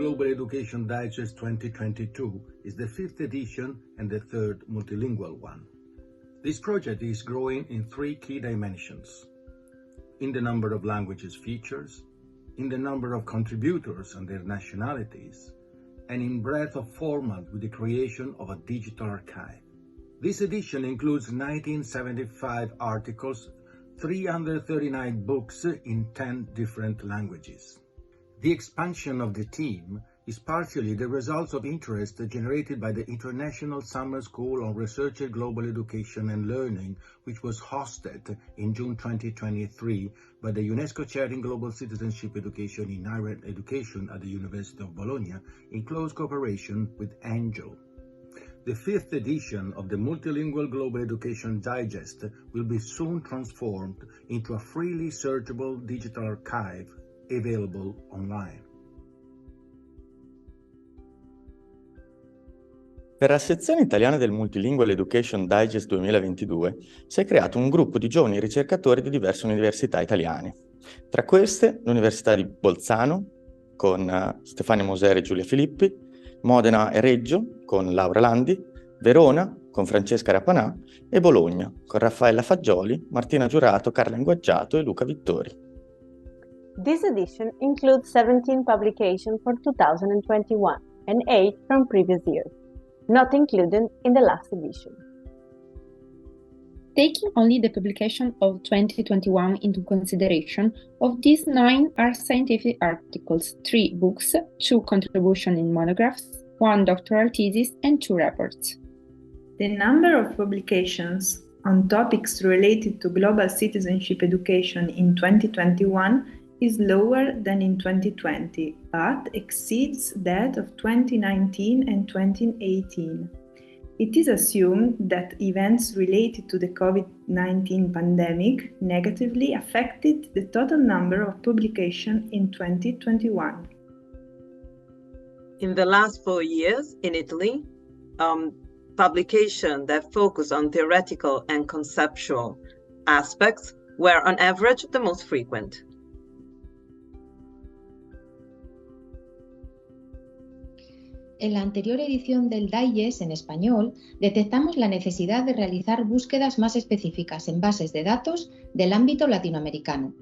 Global Education Digest 2022 is the 5th edition and the third multilingual one. This project is growing in 3 key dimensions: in the number of languages features, in the number of contributors and their nationalities, and in breadth of format with the creation of a digital archive. This edition includes 1975 articles, 339 books in 10 different languages. The expansion of the team is partially the result of interest generated by the International Summer School on Research and Global Education and Learning, which was hosted in June 2023 by the UNESCO Chair in Global Citizenship Education in Higher Education at the University of Bologna in close cooperation with Angel. The 5th edition of the Multilingual Global Education Digest will be soon transformed into a freely searchable digital archive available online. Per la sezione italiana del Multilingual Education Digest 2022 si è creato un gruppo di giovani ricercatori di diverse università italiane. Tra queste l'Università di Bolzano con Stefania Moseri e Giulia Filippi, Modena e Reggio con Laura Landi, Verona con Francesca Rapanà e Bologna con Raffaella Fagioli, Martina Giurato, Carla Inguaggiato e Luca Vittori. This edition includes 17 publications for 2021 and 8 from previous years, not included in the last edition. Taking only the publication of 2021 into consideration, of these 9 are scientific articles, 3 books, 2 contributions in monographs, 1 doctoral thesis, and 2 reports. The number of publications on topics related to global citizenship education in 2021 is lower than in 2020, but exceeds that of 2019 and 2018. It is assumed that events related to the COVID-19 pandemic negatively affected the total number of publications in 2021. In the last 4 years in Italy, publications that focus on theoretical and conceptual aspects were on average the most frequent. En la anterior edición del Digest en español, detectamos la necesidad de realizar búsquedas más específicas en bases de datos del ámbito latinoamericano.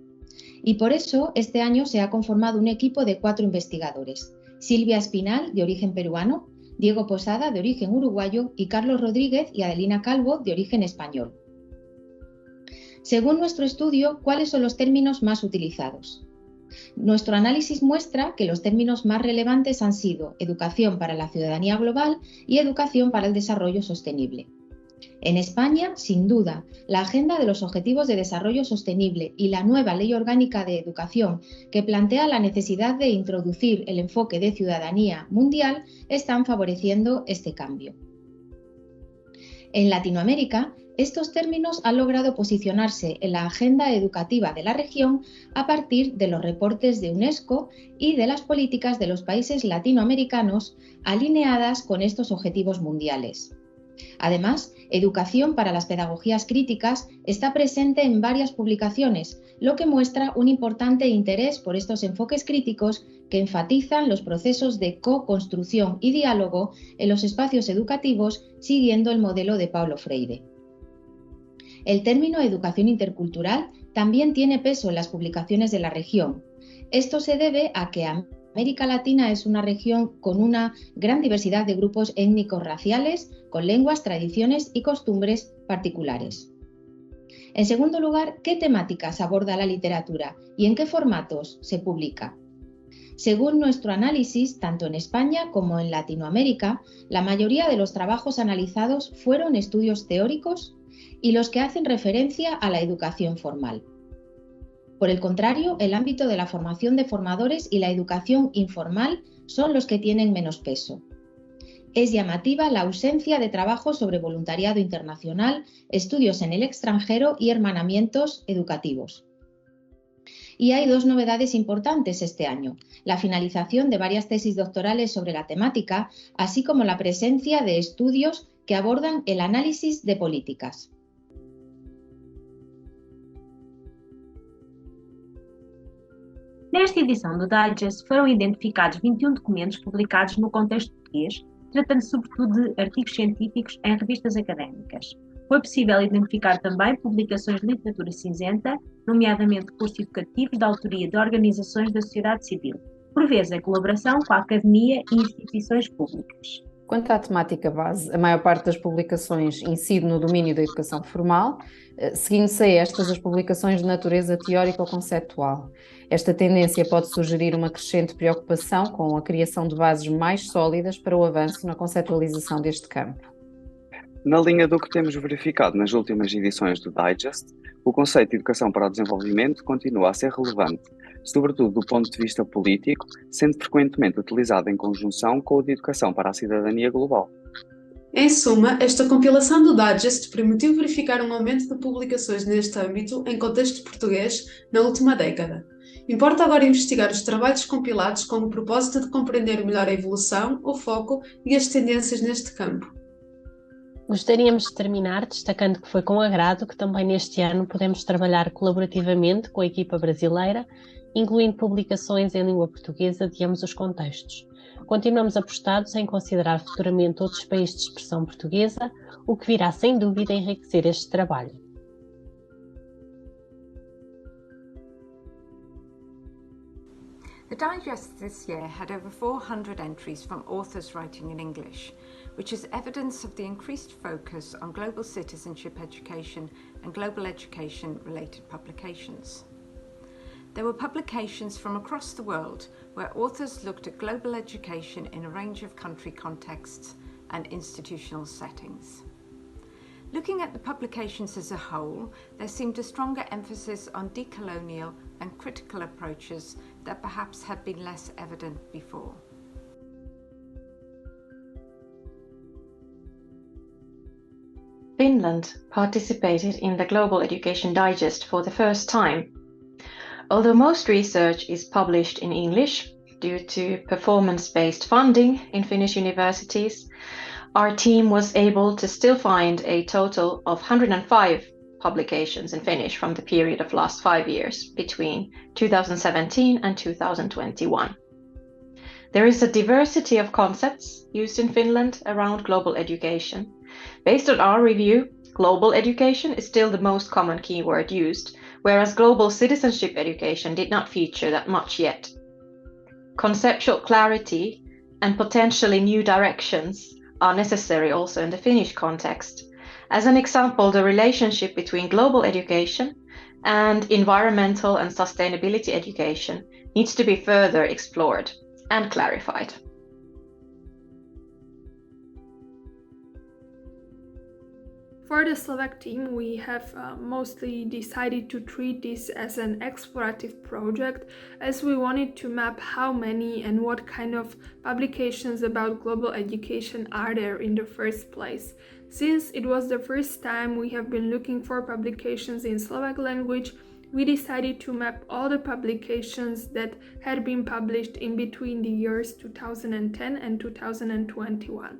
Y por eso, este año se ha conformado un equipo de 4 investigadores: Silvia Espinal, de origen peruano, Diego Posada, de origen uruguayo, y Carlos Rodríguez y Adelina Calvo, de origen español. Según nuestro estudio, ¿cuáles son los términos más utilizados? Nuestro análisis muestra que los términos más relevantes han sido educación para la ciudadanía global y educación para el desarrollo sostenible. En España, sin duda, la Agenda de los Objetivos de Desarrollo Sostenible y la nueva Ley Orgánica de Educación, que plantea la necesidad de introducir el enfoque de ciudadanía mundial, están favoreciendo este cambio. En Latinoamérica, estos términos han logrado posicionarse en la agenda educativa de la región a partir de los reportes de UNESCO y de las políticas de los países latinoamericanos alineadas con estos objetivos mundiales. Además, educación para las pedagogías críticas está presente en varias publicaciones, lo que muestra un importante interés por estos enfoques críticos que enfatizan los procesos de co-construcción y diálogo en los espacios educativos siguiendo el modelo de Paulo Freire. El término educación intercultural también tiene peso en las publicaciones de la región. Esto se debe a que América Latina es una región con una gran diversidad de grupos étnicos raciales, con lenguas, tradiciones y costumbres particulares. En segundo lugar, ¿qué temáticas aborda la literatura y en qué formatos se publica? Según nuestro análisis, tanto en España como en Latinoamérica, la mayoría de los trabajos analizados fueron estudios teóricos y los que hacen referencia a la educación formal. Por el contrario, el ámbito de la formación de formadores y la educación informal son los que tienen menos peso. Es llamativa la ausencia de trabajo sobre voluntariado internacional, estudios en el extranjero y hermanamientos educativos. Y hay 2 novedades importantes este año: la finalización de varias tesis doctorales sobre la temática, así como la presencia de estudios que abordan el análisis de políticas. Nesta edição do Digest foram identificados 21 documentos publicados no contexto português, tratando sobretudo de artigos científicos em revistas académicas. Foi possível identificar também publicações de literatura cinzenta, nomeadamente cursos educativos da autoria de organizações da sociedade civil, por vezes em colaboração com a academia e instituições públicas. Quanto à temática base, a maior parte das publicações incide no domínio da educação formal, seguindo-se a estas as publicações de natureza teórica ou conceptual. Esta tendência pode sugerir uma crescente preocupação com a criação de bases mais sólidas para o avanço na conceptualização deste campo. Na linha do que temos verificado nas últimas edições do Digest, o conceito de educação para o desenvolvimento continua a ser relevante, sobretudo do ponto de vista político, sendo frequentemente utilizado em conjunção com o de educação para a cidadania global. Em suma, esta compilação do Digest permitiu verificar um aumento de publicações neste âmbito em contexto português na última década. Importa agora investigar os trabalhos compilados com o propósito de compreender melhor a evolução, o foco e as tendências neste campo. Gostaríamos de terminar destacando que foi com agrado que também neste ano podemos trabalhar colaborativamente com a equipa brasileira, incluindo publicações em língua portuguesa de ambos os contextos. Continuamos apostados em considerar futuramente outros países de expressão portuguesa, o que virá sem dúvida enriquecer este trabalho. The Digest this year had over 400 entries from authors writing in English, which is evidence of the increased focus on global citizenship education and global education-related publications. There were publications from across the world where authors looked at global education in a range of country contexts and institutional settings. Looking at the publications as a whole, there seemed a stronger emphasis on decolonial and critical approaches that perhaps had been less evident before. Finland participated in the Global Education Digest for the first time. Although most research is published in English due to performance-based funding in Finnish universities, our team was able to still find a total of 105 publications in Finnish from the period of last 5 years, between 2017 and 2021. There is a diversity of concepts used in Finland around global education. Based on our review, global education is still the most common keyword used, whereas global citizenship education did not feature that much yet. Conceptual clarity and potentially new directions are necessary also in the Finnish context. As an example, the relationship between global education and environmental and sustainability education needs to be further explored and clarified. For the Slovak team, we have mostly decided to treat this as an explorative project, as we wanted to map how many and what kind of publications about global education are there in the first place. Since it was the first time we have been looking for publications in Slovak language, we decided to map all the publications that had been published in between the years 2010 and 2021.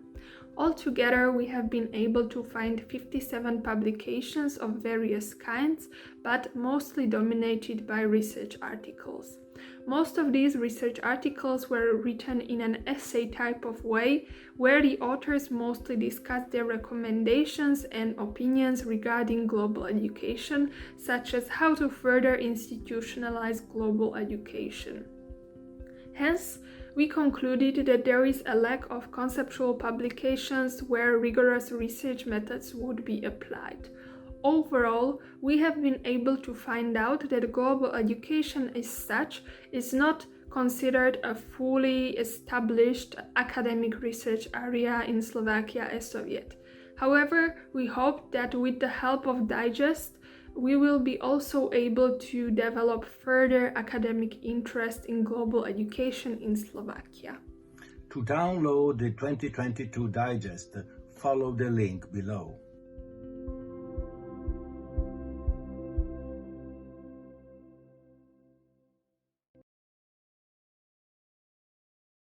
Altogether, we have been able to find 57 publications of various kinds, but mostly dominated by research articles. Most of these research articles were written in an essay type of way, where the authors mostly discussed their recommendations and opinions regarding global education, such as how to further institutionalize global education. Hence, we concluded that there is a lack of conceptual publications where rigorous research methods would be applied. Overall, we have been able to find out that global education as such is not considered a fully established academic research area in Slovakia as of yet. However, we hope that with the help of Digest, we will be also able to develop further academic interest in global education in Slovakia. To download the 2022 Digest, follow the link below.